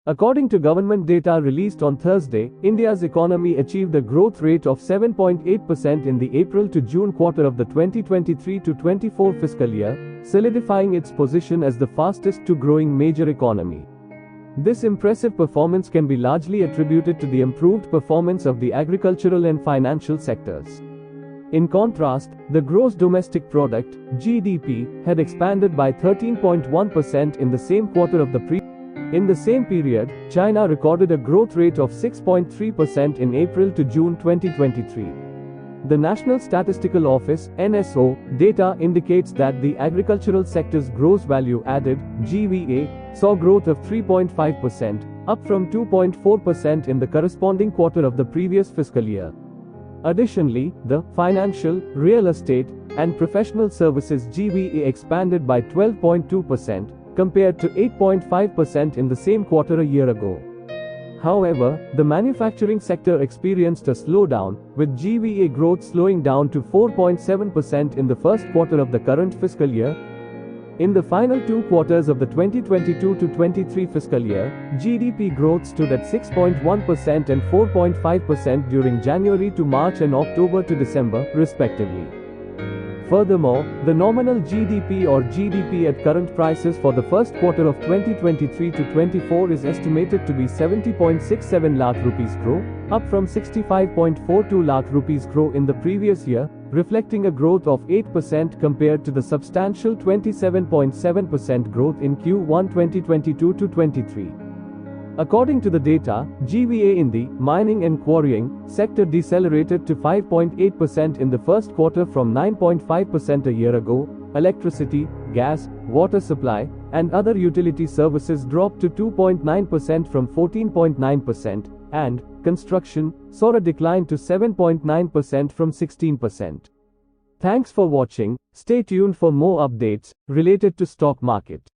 According to government data released on Thursday, India's economy achieved a growth rate of 7.8% in the April to June quarter of the 2023-24 fiscal year, solidifying its position as the fastest-growing major economy. This impressive performance can be largely attributed to the improved performance of the agricultural and financial sectors. In contrast, the gross domestic product (GDP) had expanded by 13.1% in the same quarter of the previous year. In the same period, China recorded a growth rate of 6.3% in April to June 2023. The National Statistical Office (NSO) data indicates that the agricultural sector's gross value added (GVA) saw growth of 3.5%, up from 2.4% in the corresponding quarter of the previous fiscal year. Additionally, the financial, real estate, and professional services GVA expanded by 12.2%, compared to 8.5% in the same quarter a year ago. However, the manufacturing sector experienced a slowdown, with GVA growth slowing down to 4.7% in the first quarter of the current fiscal year. In the final two quarters of the 2022-23 fiscal year, GDP growth stood at 6.1% and 4.5% during January to March and October to December, respectively. Furthermore, the nominal GDP or GDP at current prices for the first quarter of 2023-24 is estimated to be 70.67 lakh rupees crore, up from 65.42 lakh rupees crore in the previous year, reflecting a growth of 8% compared to the substantial 27.7% growth in Q1 2022-23. According to the data, GVA in the mining and quarrying sector decelerated to 5.8% in the first quarter from 9.5% a year ago. Electricity, gas, water supply, and other utility services dropped to 2.9% from 14.9%, and construction saw a decline to 7.9% from 16%. Thanks for watching. Stay tuned for more updates related to stock market.